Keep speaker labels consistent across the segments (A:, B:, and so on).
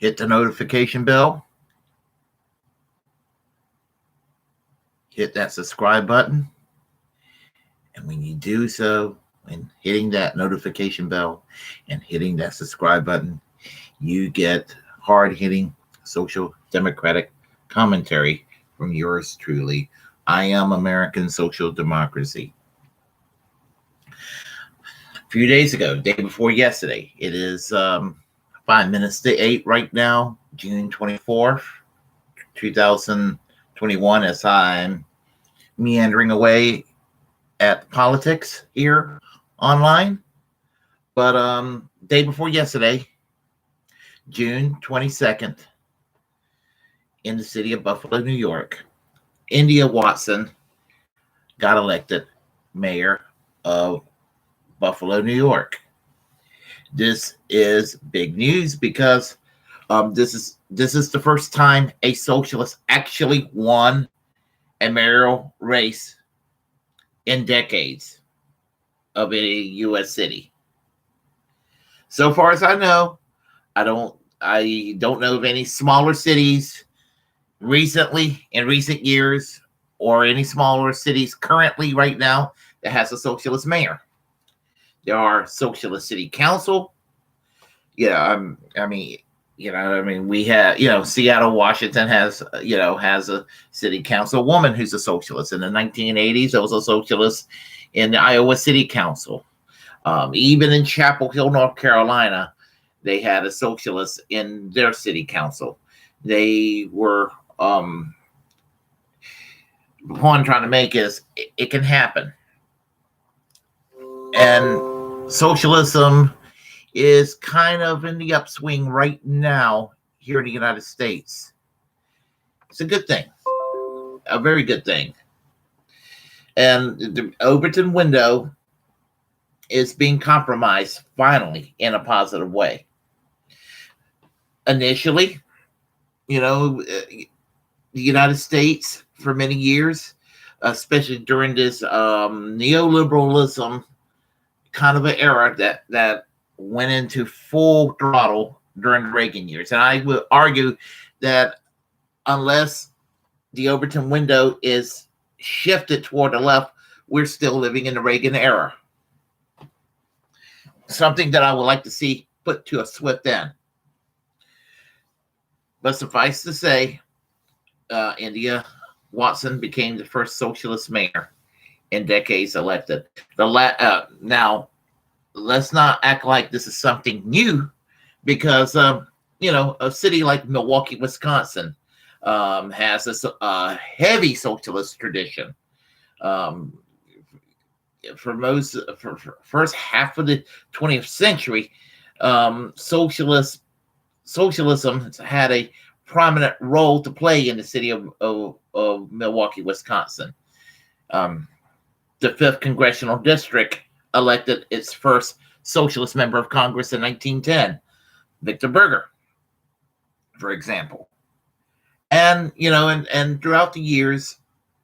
A: hit the notification bell, hit that subscribe button. And when you do so, and hitting that notification bell and hitting that subscribe button, you get hard-hitting social democratic commentary from yours truly. I am American Social Democracy. A few days ago, day before yesterday, it is 5 minutes to 8 right now, June 24th, 2021, as I'm meandering away at politics here online. But day before yesterday, June 22nd, in the city of Buffalo, New York, India Watson got elected mayor of Buffalo, New York. This is big news because this is the first time a socialist actually won a mayoral race in decades of a U.S. city. So far as I know, I don't know of any smaller cities recently, in recent years, or any smaller cities currently right now that has a socialist mayor. There are socialist city council. We have, Seattle, Washington has a city council woman who's a socialist. In the 1980s, there was a socialist in the Iowa City Council. Even in Chapel Hill, North Carolina, they had a socialist in their city council. They were, the point I'm trying to make is it can happen. And socialism is kind of in the upswing right now here in the United States. It's a good thing, a very good thing. And the Overton window is being compromised finally in a positive way. Initially, the United States for many years, especially during this neoliberalism kind of an era that went into full throttle during the Reagan years. And I would argue that unless the Overton window is shifted toward the left, we're still living in the Reagan era. Something that I would like to see put to a swift end. But suffice to say, India Watson became the first socialist mayor in decades elected. Now, let's not act like this is something new, because a city like Milwaukee, Wisconsin, has a heavy socialist tradition. For first half of the 20th century, socialism has had a prominent role to play in the city of Milwaukee, Wisconsin. The 5th Congressional District elected its first socialist member of Congress in 1910, Victor Berger, for example. And and throughout the years,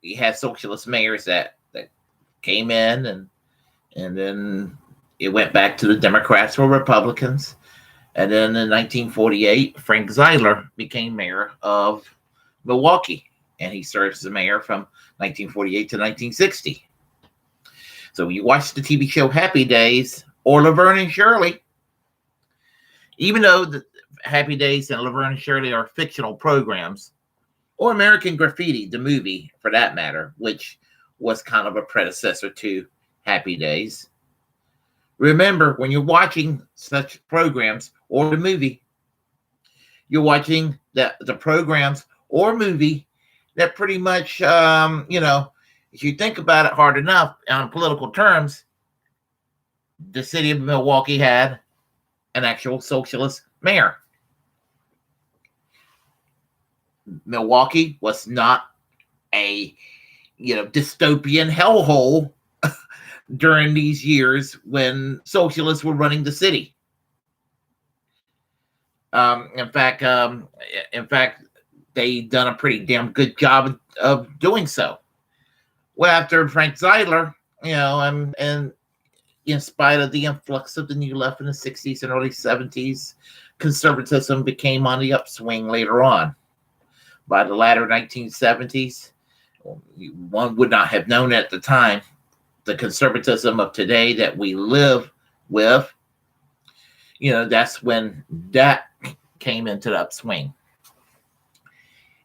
A: we had socialist mayors that came in, and then it went back to the Democrats or Republicans. And then in 1948, Frank Zeidler became mayor of Milwaukee, and he served as the mayor from 1948 to 1960. So you watch the TV show Happy Days or Laverne and Shirley, even though the Happy Days and Laverne and Shirley are fictional programs, or American Graffiti, the movie for that matter, which was kind of a predecessor to Happy Days. Remember, when you're watching such programs or the movie, you're watching the programs or movie that pretty much, if you think about it hard enough on political terms, the city of Milwaukee had an actual socialist mayor. Milwaukee was not a dystopian hellhole during these years when socialists were running the city. In fact, they done a pretty damn good job of doing so. Well, after Frank Zeidler, in spite of the influx of the New Left in the 60s and early 70s, conservatism became on the upswing later on. By the latter 1970s, one would not have known at the time the conservatism of today that we live with. That's when that came into the upswing.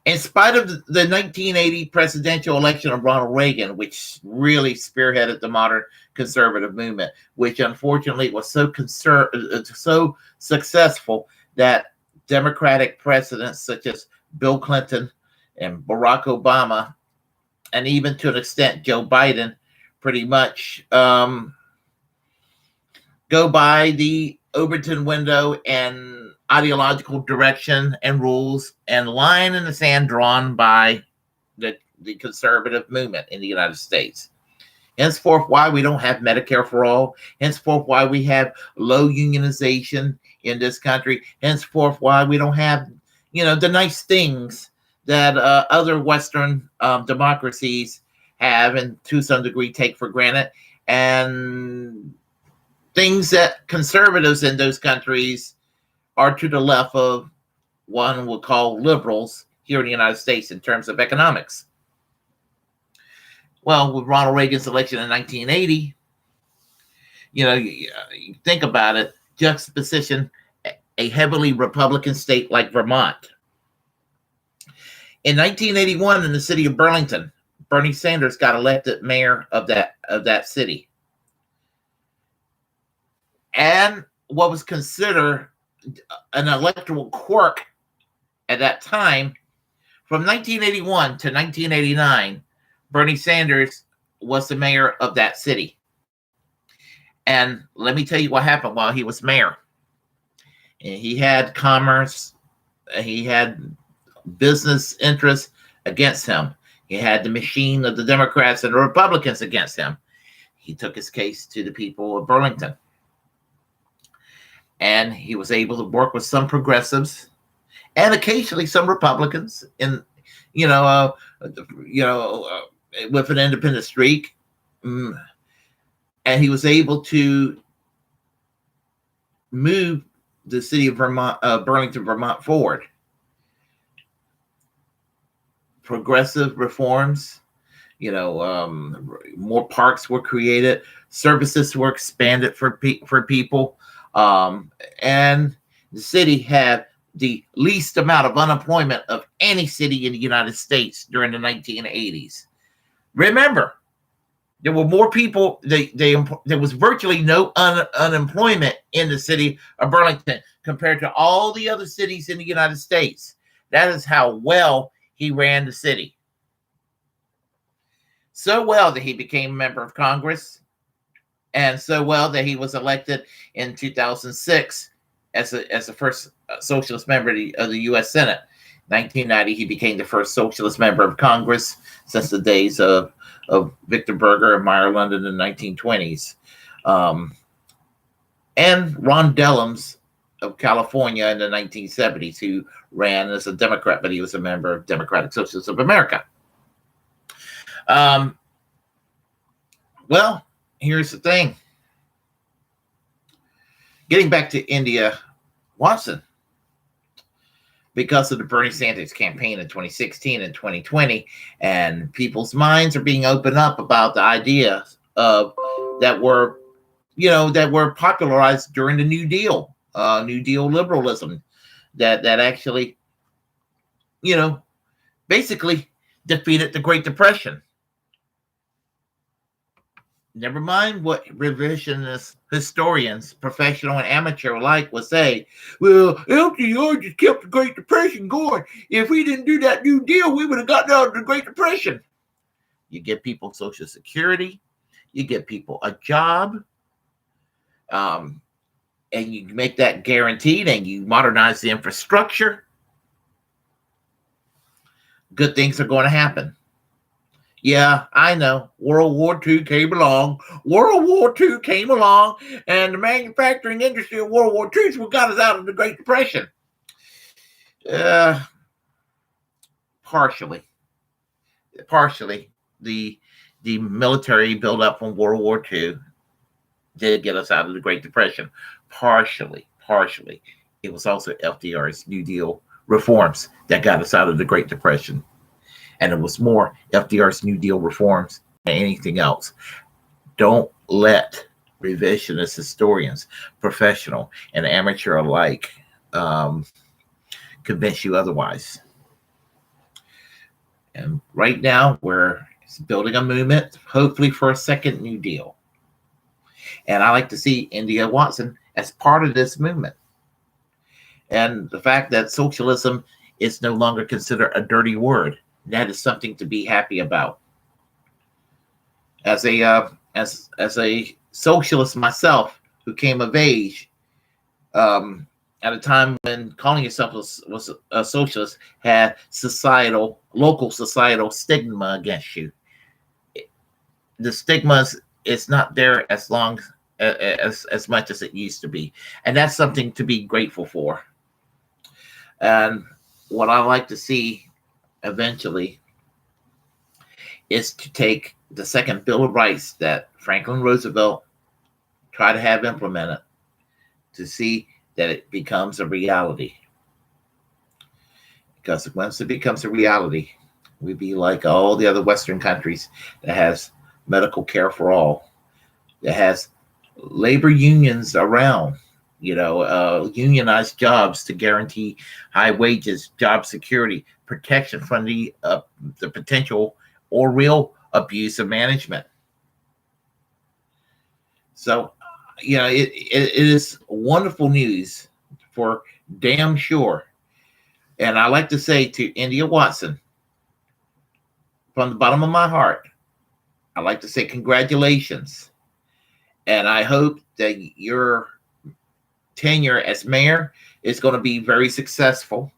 A: In spite of the 1980 presidential election of Ronald Reagan, which really spearheaded the modern conservative movement, which unfortunately was so successful that Democratic presidents such as Bill Clinton and Barack Obama, and even to an extent Joe Biden, pretty much go by the Overton window and ideological direction and rules and line in the sand drawn by the conservative movement in the United States. Henceforth, why we don't have Medicare for all. Henceforth, why we have low unionization in this country. Henceforth, why we don't have, the nice things that other Western democracies have and to some degree take for granted, and things that conservatives in those countries are to the left of one would call liberals here in the United States in terms of economics. Well, with Ronald Reagan's election in 1980, you think about it, juxtaposition a heavily Republican state like Vermont. In 1981, in the city of Burlington, Bernie Sanders got elected mayor of that city. And what was considered an electoral quirk at that time, from 1981 to 1989, Bernie Sanders was the mayor of that city. And let me tell you what happened while he was mayor. He had commerce, he had business interests against him. He had the machine of the Democrats and the Republicans against him. He took his case to the people of Burlington. And he was able to work with some progressives and occasionally some Republicans with an independent streak. And he was able to move the city of Burlington, Vermont forward. Progressive reforms, more parks were created, services were expanded for people. And the city had the least amount of unemployment of any city in the United States during the 1980s. Remember, there were more people. There was virtually no unemployment in the city of Burlington compared to all the other cities in the United States. That is how well he ran the city. So well that he became a member of Congress, and so well that he was elected in 2006 as the first socialist member of the U.S. Senate. 1990, he became the first socialist member of Congress since the days of Victor Berger and Meyer London in the 1920s. And Ron Dellums of California in the 1970s, who ran as a Democrat, but he was a member of Democratic Socialists of America. Well, here's the thing. Getting back to India Watson, because of the Bernie Sanders campaign in 2016 and 2020, and people's minds are being opened up about the ideas that were popularized during the New Deal liberalism, that actually, basically defeated the Great Depression. Never mind what revisionist historians, professional and amateur alike, will say. Well, FDR just kept the Great Depression going. If we didn't do that New Deal, we would have gotten out of the Great Depression. You give people Social Security, you give people a job, and you make that guaranteed, and you modernize the infrastructure. Good things are going to happen. Yeah, I know. World War II came along. And the manufacturing industry of World War II is what got us out of the Great Depression. Partially. The military built up from World War II. did get us out of the Great Depression. Partially. It was also FDR's New Deal reforms that got us out of the Great Depression. And it was more FDR's New Deal reforms than anything else. Don't let revisionist historians, professional and amateur alike, convince you otherwise. And right now, we're building a movement, hopefully for a second New Deal. And I like to see India Watson as part of this movement. And the fact that socialism is no longer considered a dirty word, that is something to be happy about. As a socialist myself, who came of age at a time when calling yourself was a socialist had local societal stigma against you. The stigma is not there as long as much as it used to be, and that's something to be grateful for. And what I like to see eventually is to take the second Bill of Rights that Franklin Roosevelt tried to have implemented, to see that it becomes a reality. Because once it becomes a reality, we'd be like all the other Western countries that has medical care for all, that has labor unions around, unionized jobs to guarantee high wages, job security, protection from the potential or real abuse of management. So, it is wonderful news for damn sure. And I like to say to India Watson, from the bottom of my heart, I like to say congratulations. And I hope that your tenure as mayor is going to be very successful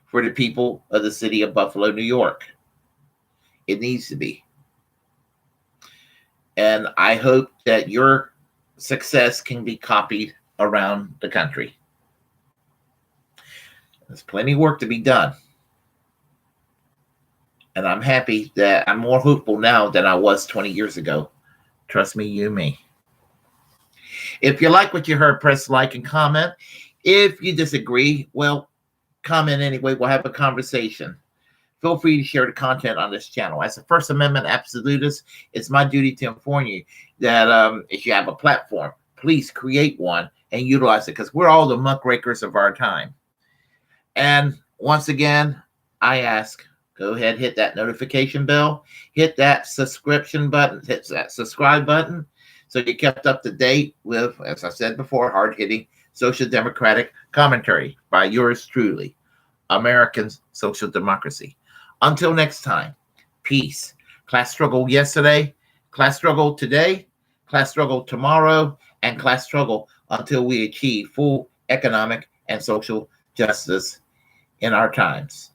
A: for the people of the city of Buffalo, New York. It needs to be. And I hope that your success can be copied around the country. There's plenty of work to be done. And I'm happy that I'm more hopeful now than I was 20 years ago. Trust me, you and me. If you like what you heard, press like and comment. If you disagree, well, comment anyway. We'll have a conversation. Feel free to share the content on this channel. As a First Amendment absolutist, it's my duty to inform you that if you have a platform, please create one and utilize it, because we're all the muckrakers of our time. And once again, I ask, go ahead, hit that notification bell, hit that subscription button, hit that subscribe button, so you're kept up to date with, as I said before, hard-hitting social democratic commentary by yours truly, American Social Democracy. Until next time, peace. Class struggle yesterday, class struggle today, class struggle tomorrow, and class struggle until we achieve full economic and social justice in our times.